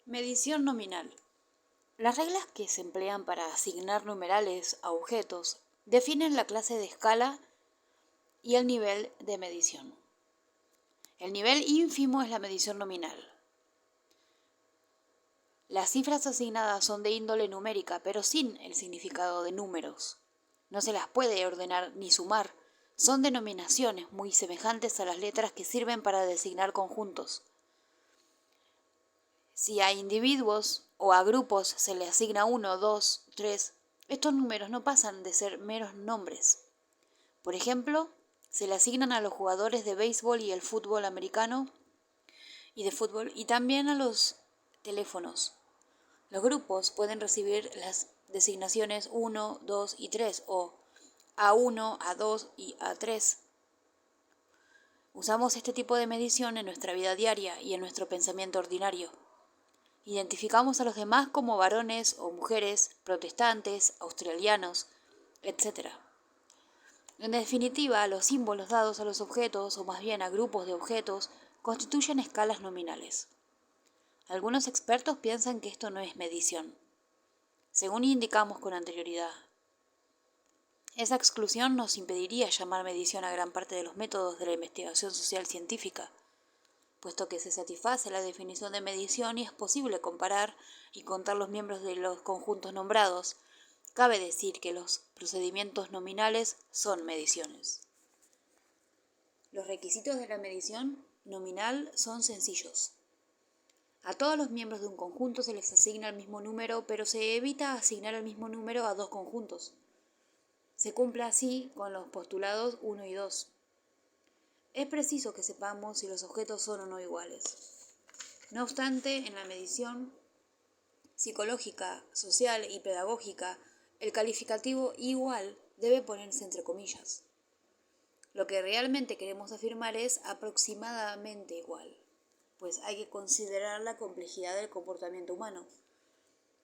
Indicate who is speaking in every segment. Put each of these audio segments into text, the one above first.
Speaker 1: Medición nominal. Las reglas que se emplean para asignar numerales a objetos definen la clase de escala y el nivel de medición. El nivel ínfimo es la medición nominal. Las cifras asignadas son de índole numérica, pero sin el significado de números. No se las puede ordenar ni sumar. Son denominaciones muy semejantes a las letras que sirven para designar conjuntos. Si a individuos o a grupos se le asigna 1, 2, 3, estos números no pasan de ser meros nombres. Por ejemplo, se le asignan a los jugadores de béisbol y el fútbol americano y de fútbol y también a los teléfonos. Los grupos pueden recibir las designaciones 1, 2 y 3 o A1, A2 y A3. Usamos este tipo de medición en nuestra vida diaria y en nuestro pensamiento ordinario. Identificamos a los demás como varones o mujeres, protestantes, australianos, etc. En definitiva, los símbolos dados a los objetos, o más bien a grupos de objetos, constituyen escalas nominales. Algunos expertos piensan que esto no es medición, según indicamos con anterioridad. Esa exclusión nos impediría llamar medición a gran parte de los métodos de la investigación social científica, puesto que se satisface la definición de medición y es posible comparar y contar los miembros de los conjuntos nombrados. Cabe decir que los procedimientos nominales son mediciones. Los requisitos de la medición nominal son sencillos. A todos los miembros de un conjunto se les asigna el mismo número, pero se evita asignar el mismo número a dos conjuntos. Se cumple así con los postulados 1 y 2. Es preciso que sepamos si los objetos son o no iguales. No obstante, en la medición psicológica, social y pedagógica, el calificativo igual debe ponerse entre comillas. Lo que realmente queremos afirmar es aproximadamente igual, pues hay que considerar la complejidad del comportamiento humano,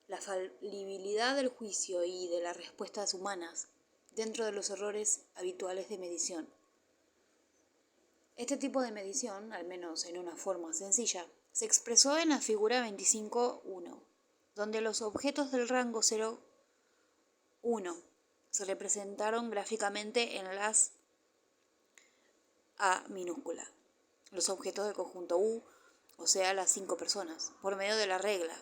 Speaker 1: la falibilidad del juicio y de las respuestas humanas dentro de los errores habituales de medición. Este tipo de medición, al menos en una forma sencilla, se expresó en la figura 25.1, donde los objetos del rango 0, 1 se representaron gráficamente en las A minúscula, los objetos del conjunto U, o sea, las 5 personas, por medio de la regla.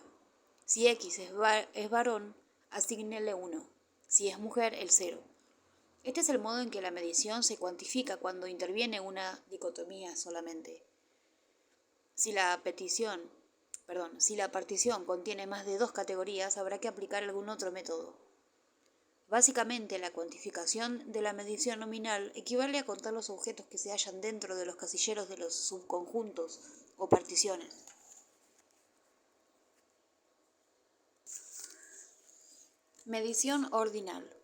Speaker 1: Si X es varón, asígnele 1, si es mujer, el 0. Este es el modo en que la medición se cuantifica cuando interviene una dicotomía solamente. Si la partición contiene más de dos categorías, habrá que aplicar algún otro método. Básicamente, la cuantificación de la medición nominal equivale a contar los objetos que se hallan dentro de los casilleros de los subconjuntos o particiones. Medición ordinal.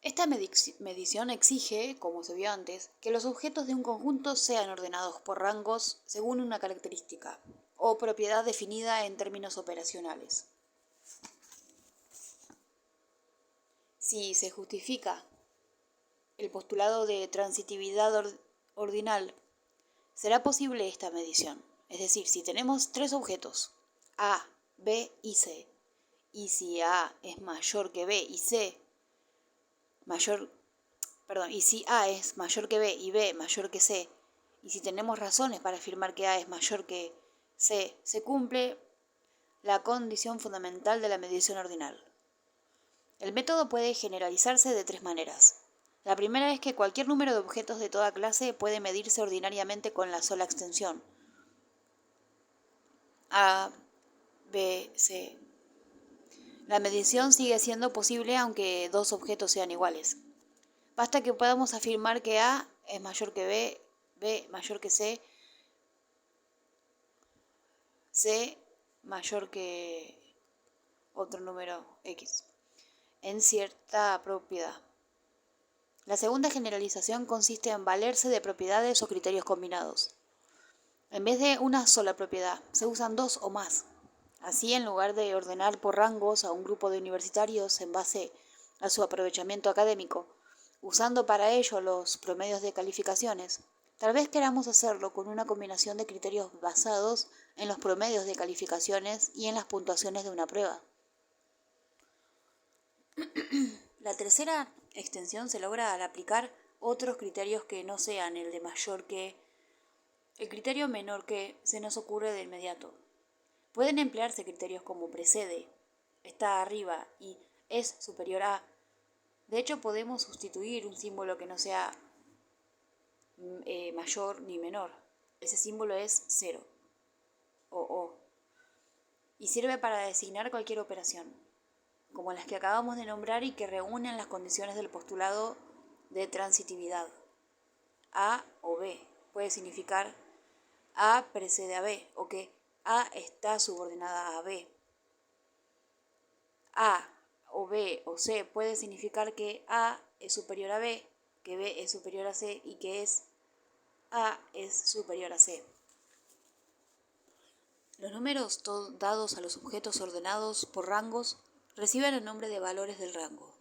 Speaker 1: Esta medición exige, como se vio antes, que los objetos de un conjunto sean ordenados por rangos según una característica o propiedad definida en términos operacionales. Si se justifica el postulado de transitividad ordinal, será posible esta medición. Es decir, si tenemos tres objetos, A, B y C, y si A es mayor que B y si A es mayor que B y B mayor que C, y si tenemos razones para afirmar que A es mayor que C, se cumple la condición fundamental de la medición ordinal. El método puede generalizarse de tres maneras. La primera es que cualquier número de objetos de toda clase puede medirse ordinariamente con la sola extensión A, B, C. La medición sigue siendo posible aunque dos objetos sean iguales. Basta que podamos afirmar que A es mayor que B, B mayor que C, C mayor que otro número X, en cierta propiedad. La segunda generalización consiste en valerse de propiedades o criterios combinados. En vez de una sola propiedad, se usan dos o más. Así, en lugar de ordenar por rangos a un grupo de universitarios en base a su aprovechamiento académico, usando para ello los promedios de calificaciones, Tal vez queramos hacerlo con una combinación de criterios basados en los promedios de calificaciones y en las puntuaciones de una prueba. La tercera extensión se logra al aplicar otros criterios que no sean el de mayor que. El criterio menor que se nos ocurre de inmediato. Pueden emplearse criterios como precede, está arriba y es superior a. De hecho, podemos sustituir un símbolo que no sea mayor ni menor. Ese símbolo es 0 o O y sirve para designar cualquier operación, como las que acabamos de nombrar y que reúnen las condiciones del postulado de transitividad. A o B puede significar A precede a B o que A está subordinada a B. A o B o C puede significar que A es superior a B, que B es superior a C y que A es superior a C. Los números dados a los objetos ordenados por rangos reciben el nombre de valores del rango.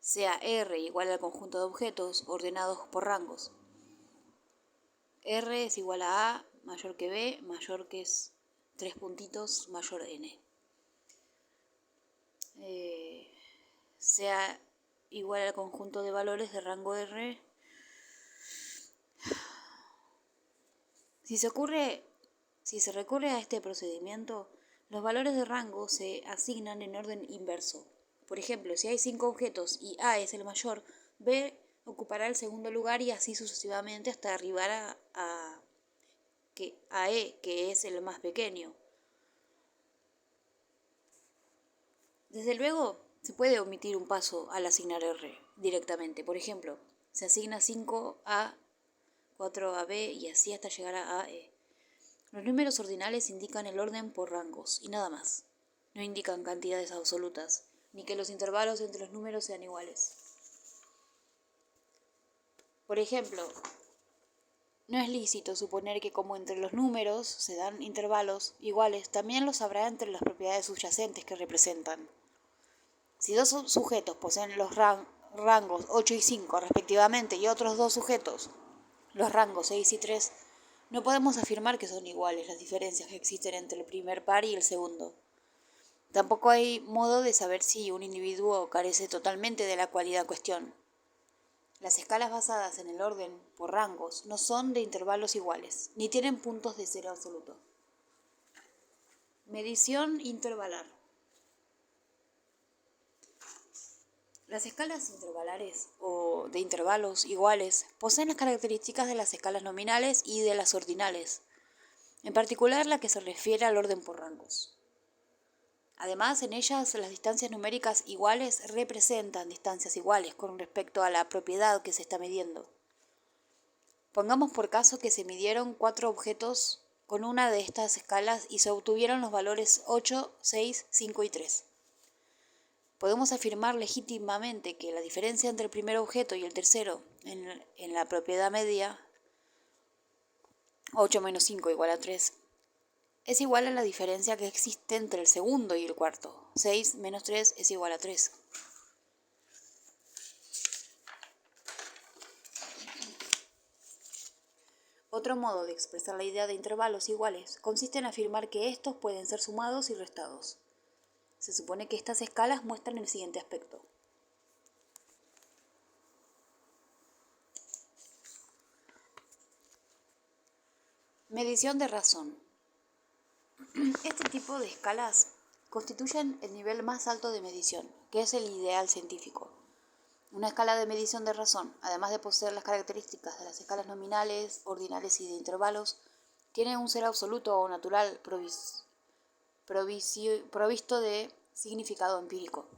Speaker 1: Sea R igual al conjunto de objetos ordenados por rangos. R es igual a mayor que B, mayor que es 3 puntitos, mayor N. Sea igual al conjunto de valores de rango R. Si se recurre a este procedimiento, los valores de rango se asignan en orden inverso. Por ejemplo, si hay 5 objetos y A es el mayor, B ocupará el segundo lugar y así sucesivamente hasta arribar a E, que es el más pequeño. Desde luego, se puede omitir un paso al asignar R directamente. Por ejemplo, se asigna 5A, 4AB y así hasta llegar a AE. Los números ordinales indican el orden por rangos y nada más. No indican cantidades absolutas, ni que los intervalos entre los números sean iguales. Por ejemplo, no es lícito suponer que como entre los números se dan intervalos iguales, también los habrá entre las propiedades subyacentes que representan. Si dos sujetos poseen los rangos 8 y 5 respectivamente y otros dos sujetos los rangos 6 y 3, no podemos afirmar que son iguales las diferencias que existen entre el primer par y el segundo. Tampoco hay modo de saber si un individuo carece totalmente de la cualidad en cuestión. Las escalas basadas en el orden por rangos no son de intervalos iguales, ni tienen puntos de cero absoluto. Medición intervalar. Las escalas intervalares o de intervalos iguales poseen las características de las escalas nominales y de las ordinales, en particular la que se refiere al orden por rangos. Además, en ellas las distancias numéricas iguales representan distancias iguales con respecto a la propiedad que se está midiendo. Pongamos por caso que se midieron 4 objetos con una de estas escalas y se obtuvieron los valores 8, 6, 5 y 3. Podemos afirmar legítimamente que la diferencia entre el primer objeto y el tercero en la propiedad media, 8 menos 5 igual a 3, es igual a la diferencia que existe entre el segundo y el cuarto. 6 menos 3 es igual a 3. Otro modo de expresar la idea de intervalos iguales consiste en afirmar que estos pueden ser sumados y restados. Se supone que estas escalas muestran el siguiente aspecto. Medición de razón. Este tipo de escalas constituyen el nivel más alto de medición, que es el ideal científico. Una escala de medición de razón, además de poseer las características de las escalas nominales, ordinales y de intervalos, tiene un ser absoluto o natural provisto de significado empírico.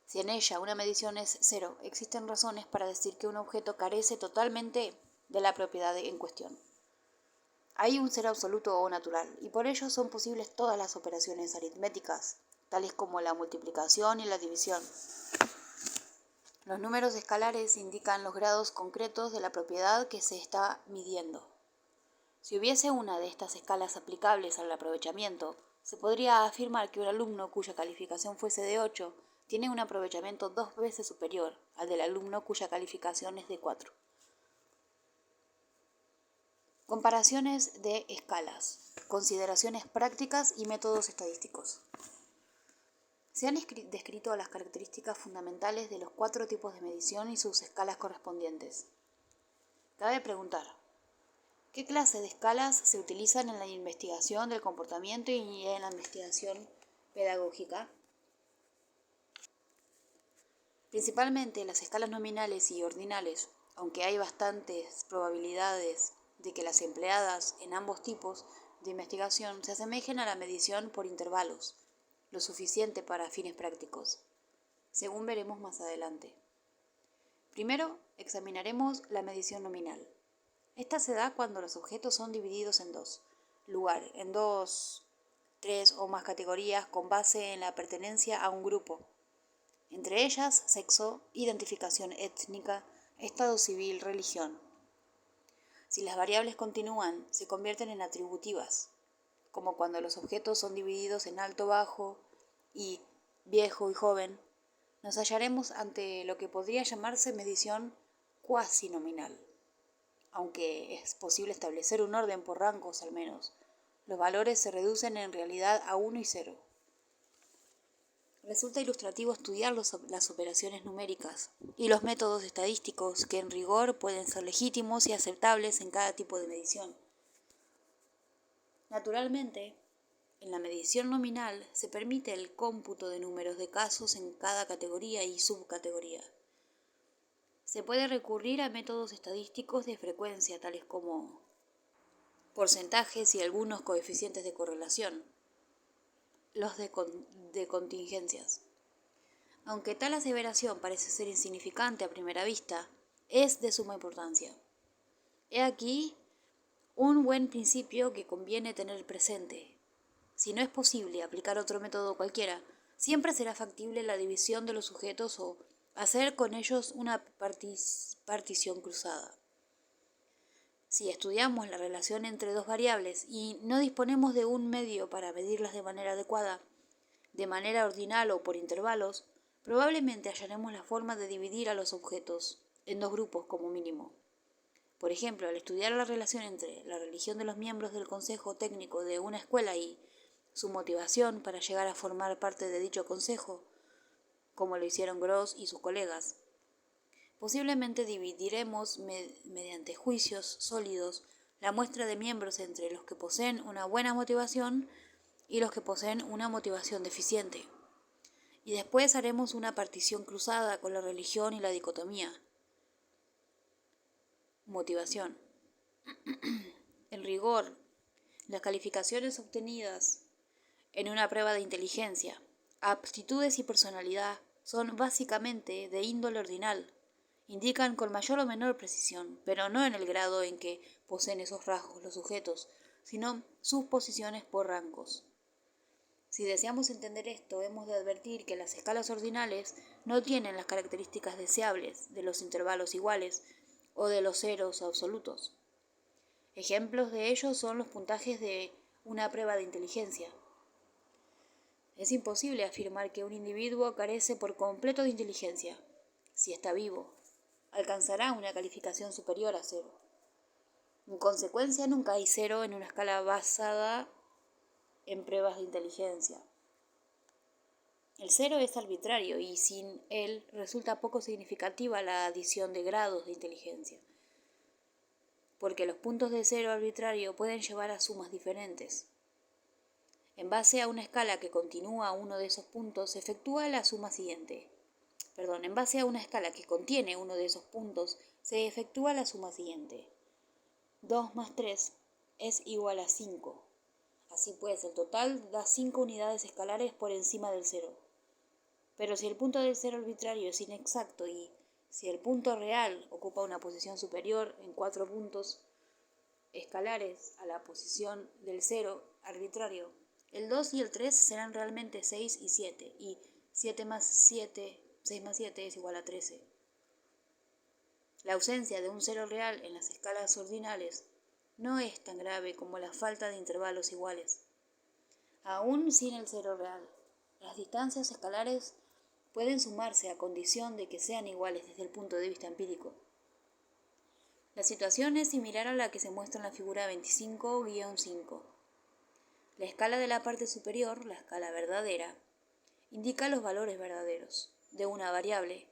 Speaker 1: Si en ella una medición es 0, existen razones para decir que un objeto carece totalmente de la propiedad en cuestión. Hay un ser absoluto o natural, y por ello son posibles todas las operaciones aritméticas, tales como la multiplicación y la división. Los números escalares indican los grados concretos de la propiedad que se está midiendo. Si hubiese una de estas escalas aplicables al aprovechamiento, se podría afirmar que un alumno cuya calificación fuese de 8 tiene un aprovechamiento 2 veces superior al del alumno cuya calificación es de 4. Comparaciones de escalas, consideraciones prácticas y métodos estadísticos. Se han descrito las características fundamentales de los 4 tipos de medición y sus escalas correspondientes. Cabe preguntar, ¿qué clase de escalas se utilizan en la investigación del comportamiento y en la investigación pedagógica? Principalmente las escalas nominales y ordinales, aunque hay bastantes probabilidades de que las empleadas en ambos tipos de investigación se asemejen a la medición por intervalos, lo suficiente para fines prácticos, según veremos más adelante. Primero, examinaremos la medición nominal. Esta se da cuando los objetos son divididos en dos, 3 o más categorías con base en la pertenencia a un grupo, entre ellas sexo, identificación étnica, estado civil, religión. Si las variables continúan, se convierten en atributivas, como cuando los objetos son divididos en alto, bajo y viejo y joven. Nos hallaremos ante lo que podría llamarse medición cuasi nominal, aunque es posible establecer un orden por rangos al menos. Los valores se reducen en realidad a 1 y 0. Resulta ilustrativo estudiar las operaciones numéricas y los métodos estadísticos que en rigor pueden ser legítimos y aceptables en cada tipo de medición. Naturalmente, en la medición nominal se permite el cómputo de números de casos en cada categoría y subcategoría. Se puede recurrir a métodos estadísticos de frecuencia, tales como porcentajes y algunos coeficientes de correlación, los de contingencias. Aunque tal aseveración parece ser insignificante a primera vista, es de suma importancia. He aquí un buen principio que conviene tener presente. Si no es posible aplicar otro método cualquiera, siempre será factible la división de los sujetos o hacer con ellos una partición cruzada. Si estudiamos la relación entre dos variables y no disponemos de un medio para medirlas de manera adecuada, de manera ordinal o por intervalos, probablemente hallaremos la forma de dividir a los objetos en 2 grupos como mínimo. Por ejemplo, al estudiar la relación entre la religión de los miembros del consejo técnico de una escuela y su motivación para llegar a formar parte de dicho consejo, como lo hicieron Gross y sus colegas, posiblemente dividiremos mediante juicios sólidos la muestra de miembros entre los que poseen una buena motivación y los que poseen una motivación deficiente. Y después haremos una partición cruzada con la religión y la dicotomía. Motivación. En rigor, las calificaciones obtenidas en una prueba de inteligencia, aptitudes y personalidad son básicamente de índole ordinal. Indican con mayor o menor precisión, pero no en el grado en que poseen esos rasgos los sujetos, sino sus posiciones por rangos. Si deseamos entender esto, hemos de advertir que las escalas ordinales no tienen las características deseables de los intervalos iguales o de los ceros absolutos. Ejemplos de ello son los puntajes de una prueba de inteligencia. Es imposible afirmar que un individuo carece por completo de inteligencia. Si está vivo, alcanzará una calificación superior a 0. En consecuencia, nunca hay 0 en una escala basada en pruebas de inteligencia. El 0 es arbitrario y sin él resulta poco significativa la adición de grados de inteligencia, porque los puntos de 0 arbitrario pueden llevar a sumas diferentes. En base a una escala que continúa uno de esos puntos, se efectúa la suma siguiente. En base a una escala que contiene uno de esos puntos, se efectúa la suma siguiente. 2 más 3 es igual a 5. Así pues, el total da 5 unidades escalares por encima del 0. Pero si el punto del 0 arbitrario es inexacto y si el punto real ocupa una posición superior en 4 puntos escalares a la posición del 0 arbitrario, el 2 y el 3 serán realmente 6 y 7, y 6 más 7 es igual a 13. La ausencia de un 0 real en las escalas ordinales no es tan grave como la falta de intervalos iguales. Aún sin el 0 real, las distancias escalares pueden sumarse a condición de que sean iguales desde el punto de vista empírico. La situación es similar a la que se muestra en la figura 25-5. La escala de la parte superior, la escala verdadera, indica los valores verdaderos de una variable.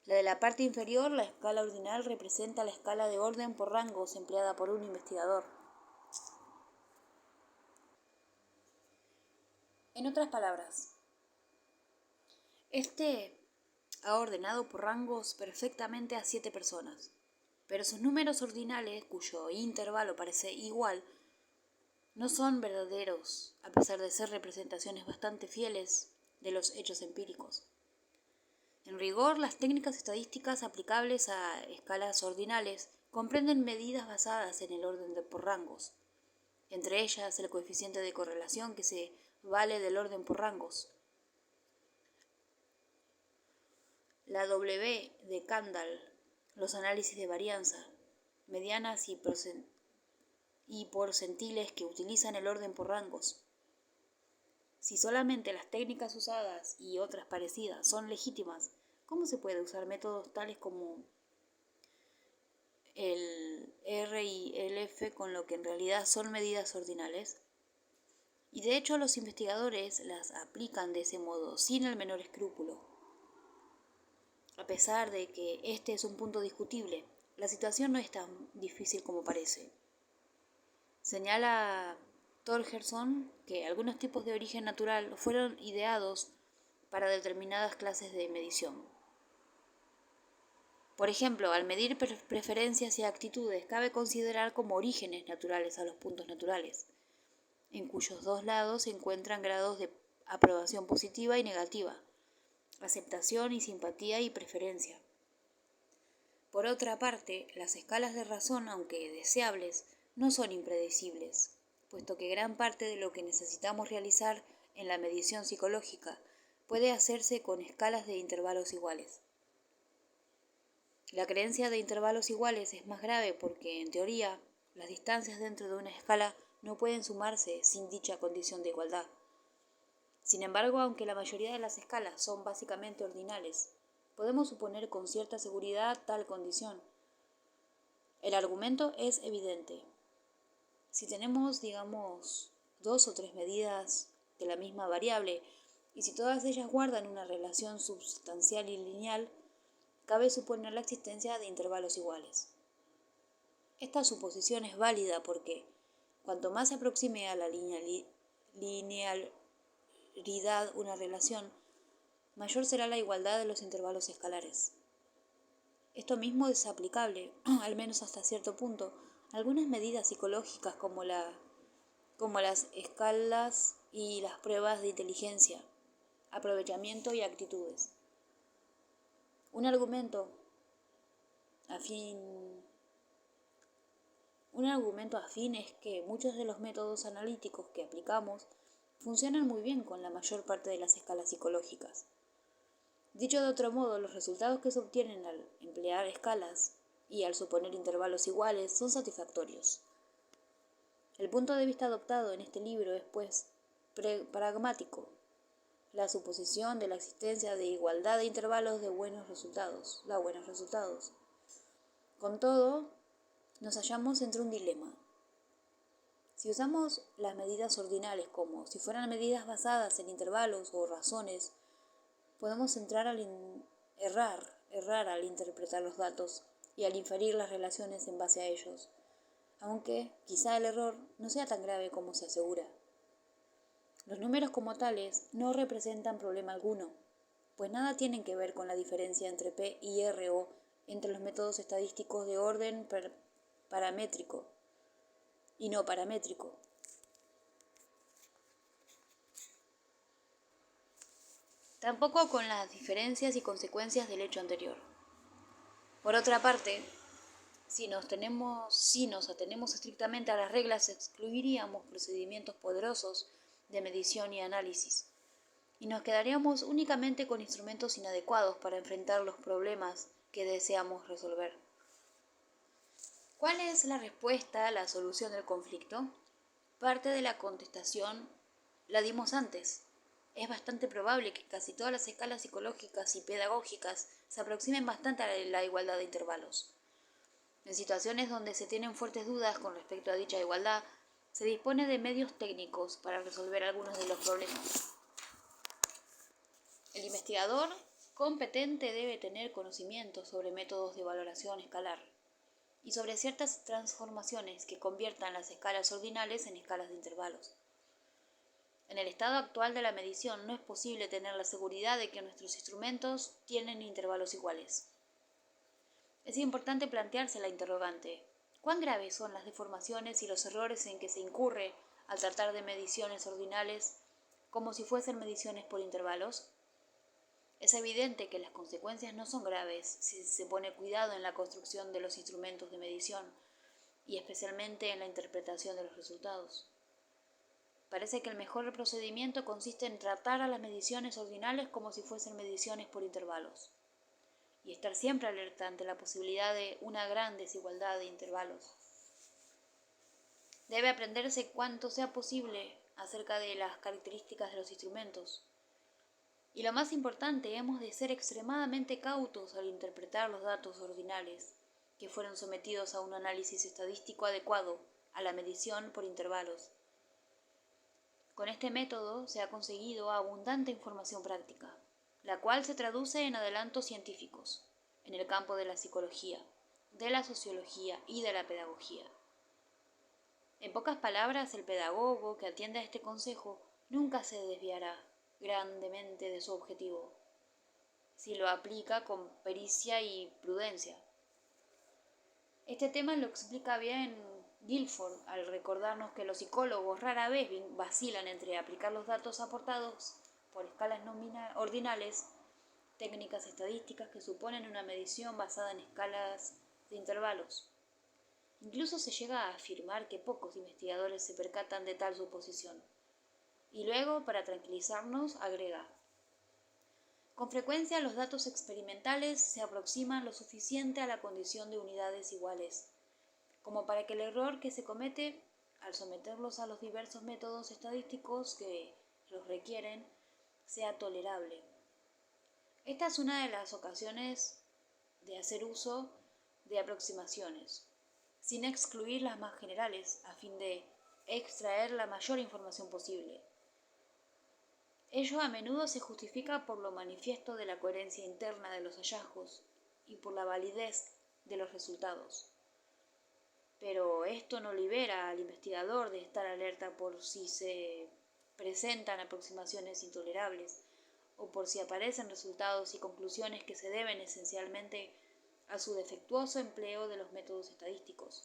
Speaker 1: La de la parte inferior, la escala ordinal, representa la escala de orden por rangos empleada por un investigador. En otras palabras, este ha ordenado por rangos perfectamente a 7 personas, pero sus números ordinales, cuyo intervalo parece igual, no son verdaderos, a pesar de ser representaciones bastante fieles de los hechos empíricos. En rigor, las técnicas estadísticas aplicables a escalas ordinales comprenden medidas basadas en el orden por rangos, entre ellas el coeficiente de correlación que se vale del orden por rangos. La W de Kandel, los análisis de varianza, medianas y porcentiles que utilizan el orden por rangos. Si solamente las técnicas usadas y otras parecidas son legítimas, ¿cómo se puede usar métodos tales como el R y el F con lo que en realidad son medidas ordinales? Y de hecho los investigadores las aplican de ese modo sin el menor escrúpulo. A pesar de que este es un punto discutible, la situación no es tan difícil como parece. Señala Torgerson que algunos tipos de origen natural fueron ideados para determinadas clases de medición. Por ejemplo, al medir preferencias y actitudes, cabe considerar como orígenes naturales a los puntos naturales, en cuyos dos lados se encuentran grados de aprobación positiva y negativa, aceptación y simpatía y preferencia. Por otra parte, las escalas de razón, aunque deseables, no son impredecibles, puesto que gran parte de lo que necesitamos realizar en la medición psicológica puede hacerse con escalas de intervalos iguales. La creencia de intervalos iguales es más grave porque, en teoría, las distancias dentro de una escala no pueden sumarse sin dicha condición de igualdad. Sin embargo, aunque la mayoría de las escalas son básicamente ordinales, podemos suponer con cierta seguridad tal condición. El argumento es evidente. Si tenemos, digamos, 2 o 3 medidas de la misma variable, y si todas ellas guardan una relación substancial y lineal, cabe suponer la existencia de intervalos iguales. Esta suposición es válida porque, cuanto más se aproxime a la linealidad una relación, mayor será la igualdad de los intervalos escalares. Esto mismo es aplicable, al menos hasta cierto punto, a algunas medidas psicológicas como las escalas y las pruebas de inteligencia, aprovechamiento y actitudes. Un argumento afín es que muchos de los métodos analíticos que aplicamos funcionan muy bien con la mayor parte de las escalas psicológicas. Dicho de otro modo, los resultados que se obtienen al emplear escalas y al suponer intervalos iguales son satisfactorios. El punto de vista adoptado en este libro es, pues, pragmático. La suposición de la existencia de igualdad de intervalos da buenos resultados. Con todo, nos hallamos entre un dilema. Si usamos las medidas ordinales como si fueran medidas basadas en intervalos o razones, podemos errar al interpretar los datos y al inferir las relaciones en base a ellos, aunque quizá el error no sea tan grave como se asegura. Los números como tales no representan problema alguno, pues nada tienen que ver con la diferencia entre P y R o entre los métodos estadísticos de orden paramétrico y no paramétrico. Tampoco con las diferencias y consecuencias del hecho anterior. Por otra parte, si nos atenemos estrictamente a las reglas, excluiríamos procedimientos poderosos de medición y análisis, y nos quedaríamos únicamente con instrumentos inadecuados para enfrentar los problemas que deseamos resolver. ¿Cuál es la respuesta a la solución del conflicto? Parte de la contestación la dimos antes. Es bastante probable que casi todas las escalas psicológicas y pedagógicas se aproximen bastante a la igualdad de intervalos. En situaciones donde se tienen fuertes dudas con respecto a dicha igualdad, se dispone de medios técnicos para resolver algunos de los problemas. El investigador competente debe tener conocimiento sobre métodos de valoración escalar y sobre ciertas transformaciones que conviertan las escalas ordinales en escalas de intervalos. En el estado actual de la medición no es posible tener la seguridad de que nuestros instrumentos tienen intervalos iguales. Es importante plantearse la interrogante: ¿cuán graves son las deformaciones y los errores en que se incurre al tratar de mediciones ordinales como si fuesen mediciones por intervalos? Es evidente que las consecuencias no son graves si se pone cuidado en la construcción de los instrumentos de medición y especialmente en la interpretación de los resultados. Parece que el mejor procedimiento consiste en tratar a las mediciones ordinales como si fuesen mediciones por intervalos y estar siempre alerta ante la posibilidad de una gran desigualdad de intervalos. Debe aprenderse cuanto sea posible acerca de las características de los instrumentos. Y lo más importante, hemos de ser extremadamente cautos al interpretar los datos ordinales, que fueron sometidos a un análisis estadístico adecuado a la medición por intervalos. Con este método se ha conseguido abundante información práctica, la cual se traduce en adelantos científicos, en el campo de la psicología, de la sociología y de la pedagogía. En pocas palabras, el pedagogo que atienda a este consejo nunca se desviará grandemente de su objetivo, si lo aplica con pericia y prudencia. Este tema lo explica bien Guilford al recordarnos que los psicólogos rara vez vacilan entre aplicar los datos aportados por escalas ordinales, técnicas estadísticas que suponen una medición basada en escalas de intervalos. Incluso se llega a afirmar que pocos investigadores se percatan de tal suposición. Y luego, para tranquilizarnos, agrega: con frecuencia los datos experimentales se aproximan lo suficiente a la condición de unidades iguales, como para que el error que se comete al someterlos a los diversos métodos estadísticos que los requieren sea tolerable. Esta es una de las ocasiones de hacer uso de aproximaciones, sin excluir las más generales, a fin de extraer la mayor información posible. Ello a menudo se justifica por lo manifiesto de la coherencia interna de los hallazgos y por la validez de los resultados. Pero esto no libera al investigador de estar alerta por si se presentan aproximaciones intolerables o por si aparecen resultados y conclusiones que se deben esencialmente a su defectuoso empleo de los métodos estadísticos.